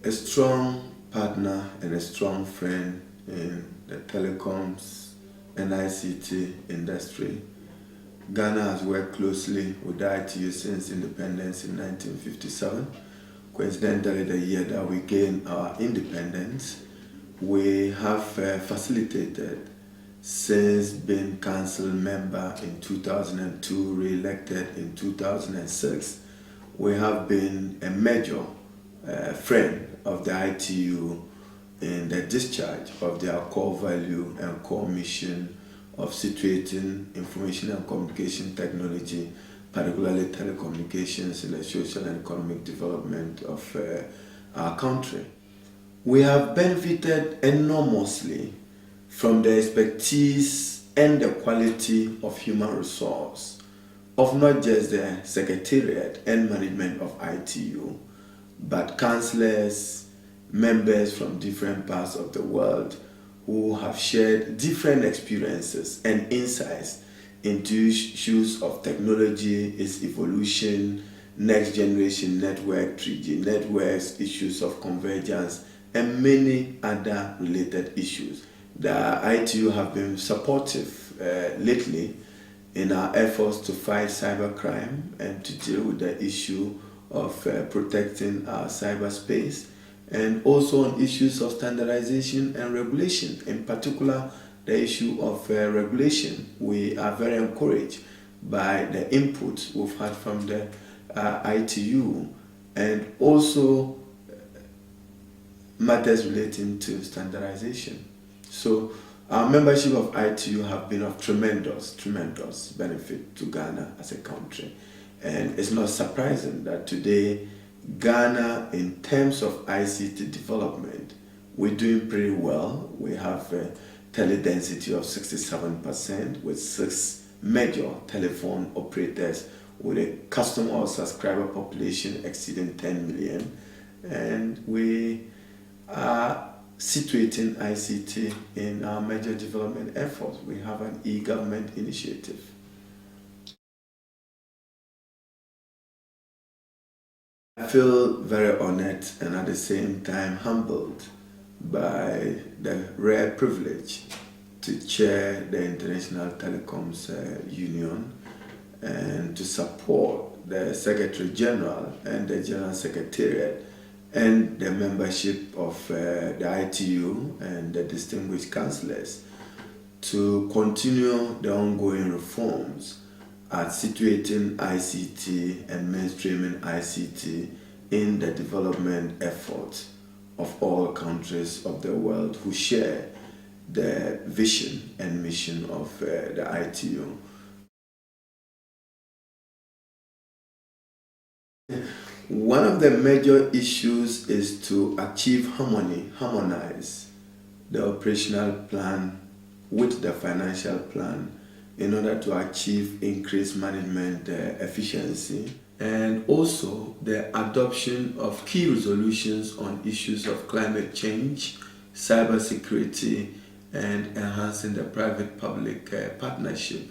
A strong partner and a strong friend in the telecoms and ICT industry. Ghana has worked closely with the ITU since independence in 1957. Coincidentally, the year that we gained our independence, we have facilitated since being council member in 2002, re-elected in 2006. We have been a major friend of the ITU in the discharge of their core value and core mission of situating information and communication technology, particularly telecommunications, in the social and economic development of our country. We have benefited enormously from the expertise and the quality of human resource of not just the secretariat and management of ITU, but councillors, members from different parts of the world who have shared different experiences and insights into issues of technology, its evolution, next generation network, 3G networks, issues of convergence, and many other related issues. The ITU have been supportive lately in our efforts to fight cybercrime and to deal with the issue of protecting our cyberspace, and also on issues of standardization and regulation, in particular the issue of regulation. We are very encouraged by the inputs we've had from the ITU, and also matters relating to standardization. So our membership of ITU have been of tremendous benefit to Ghana as a country. And it's not surprising that today, Ghana, in terms of ICT development, we're doing pretty well. We have a tele-density of 67% with 6 major telephone operators with a customer or subscriber population exceeding 10 million. And we are situating ICT in our major development efforts. We have an e-government initiative. I feel very honored and at the same time humbled by the rare privilege to chair the International Telecommunication Union and to support the Secretary General and the General Secretariat and the membership of the ITU and the distinguished councillors to continue the ongoing reforms at situating ICT and mainstreaming ICT in the development efforts of all countries of the world who share the vision and mission of the ITU. One of the major issues is to achieve harmonize the operational plan with the financial plan in order to achieve increased management efficiency, and also the adoption of key resolutions on issues of climate change, cybersecurity, and enhancing the private-public partnership.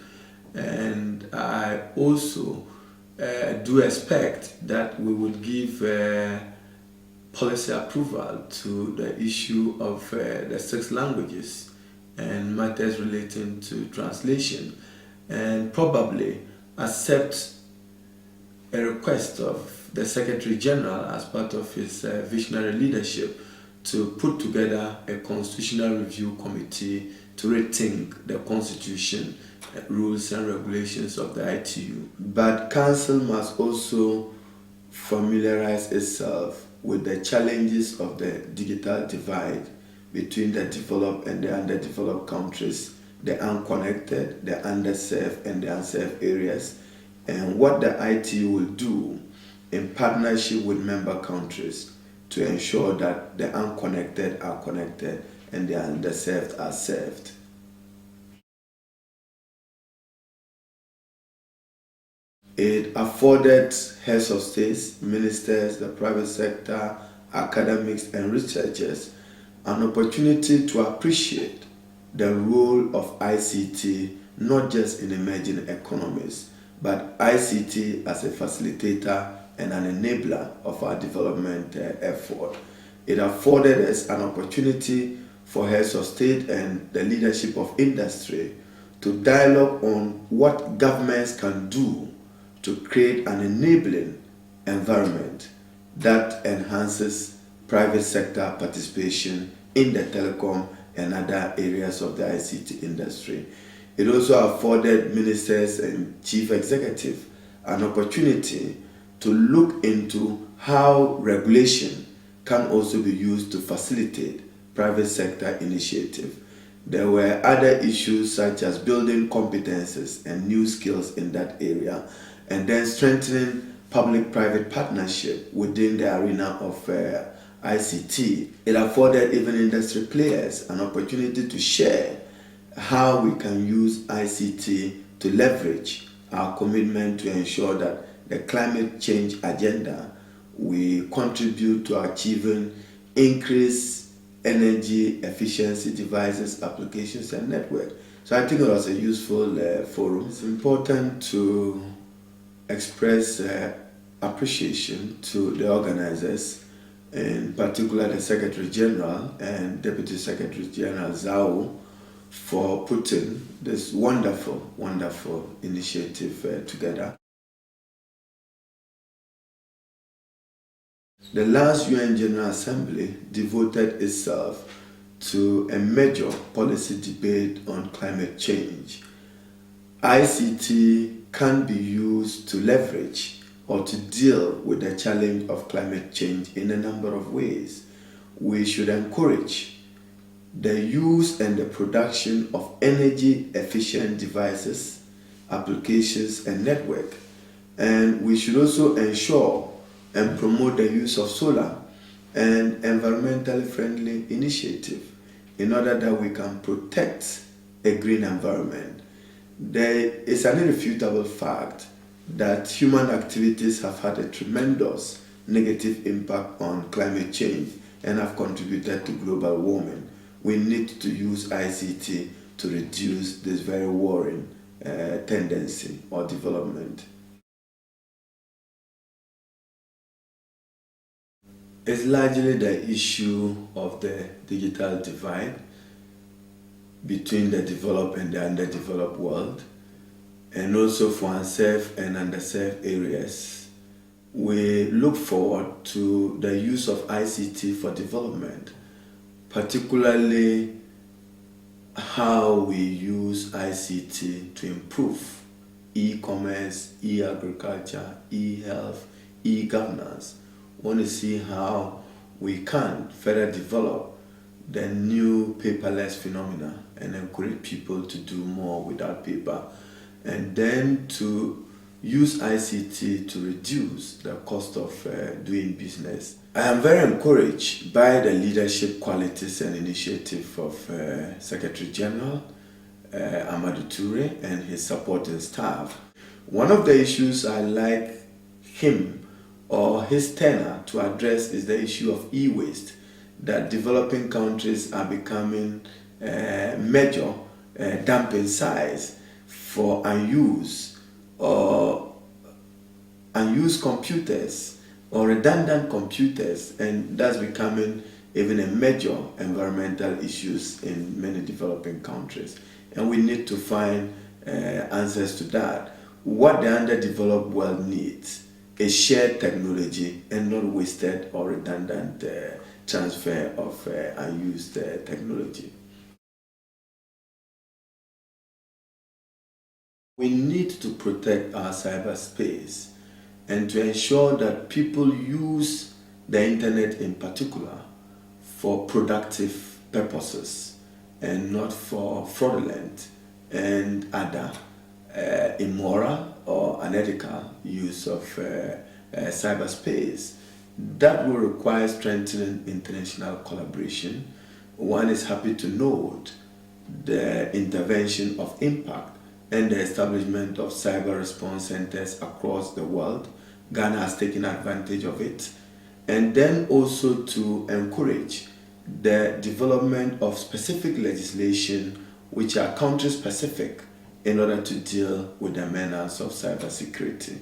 And I also do expect that we would give policy approval to the issue of the 6 languages and matters relating to translation, and probably accept a request of the Secretary General as part of his visionary leadership to put together a constitutional review committee to rethink the constitution, rules and regulations of the ITU. But Council must also familiarize itself with the challenges of the digital divide between the developed and the underdeveloped countries, the unconnected, the underserved and the unserved areas, and what the ITU will do in partnership with member countries to ensure that the unconnected are connected and the underserved are served. It afforded heads of states, ministers, the private sector, academics and researchers an opportunity to appreciate the role of ICT not just in emerging economies, but ICT as a facilitator and an enabler of our development effort. It afforded us an opportunity for heads of state and the leadership of industry to dialogue on what governments can do to create an enabling environment that enhances private sector participation in the telecom and other areas of the ICT industry. It also afforded ministers and chief executives an opportunity to look into how regulation can also be used to facilitate private sector initiative. There were other issues such as building competences and new skills in that area, and then strengthening public-private partnership within the arena of ICT. It afforded even industry players an opportunity to share how we can use ICT to leverage our commitment to ensure that the climate change agenda we contribute to achieving increased energy efficiency devices, applications, and network. So I think it was a useful forum. It's important to express appreciation to the organizers, in particular the Secretary General and Deputy Secretary General Zhao, for putting this wonderful initiative together. The last UN General Assembly devoted itself to a major policy debate on climate change. ICT can be used to leverage or to deal with the challenge of climate change in a number of ways. We should encourage the use and the production of energy efficient devices, applications, and network. And we should also ensure and promote the use of solar and environmentally friendly initiative in order that we can protect a green environment. There is an irrefutable fact that human activities have had a tremendous negative impact on climate change and have contributed to global warming. We need to use ICT to reduce this very worrying tendency or development. It's largely the issue of the digital divide between the developed and the underdeveloped world, and also for unserved and underserved areas. We look forward to the use of ICT for development, particularly how we use ICT to improve e-commerce, e-agriculture, e-health, e-governance. We want to see how we can further develop the new paperless phenomena and encourage people to do more without paper, and then to use ICT to reduce the cost of doing business. I am very encouraged by the leadership qualities and initiative of Secretary General Amadou Toure and his supporting staff. One of the issues I like him or his tenor to address is the issue of e-waste, that developing countries are becoming major dumping sites for unused computers or redundant computers, and that's becoming even a major environmental issues in many developing countries. And we need to find answers to that. What the underdeveloped world needs is shared technology and not wasted or redundant transfer of unused technology. We need to protect our cyberspace and to ensure that people use the internet in particular for productive purposes and not for fraudulent and other immoral or unethical use of cyberspace. That will require strengthening international collaboration. One is happy to note the intervention of Impact and the establishment of cyber response centers across the world. Ghana has taken advantage of it. And then also to encourage the development of specific legislation which are country specific in order to deal with the menace of cybersecurity.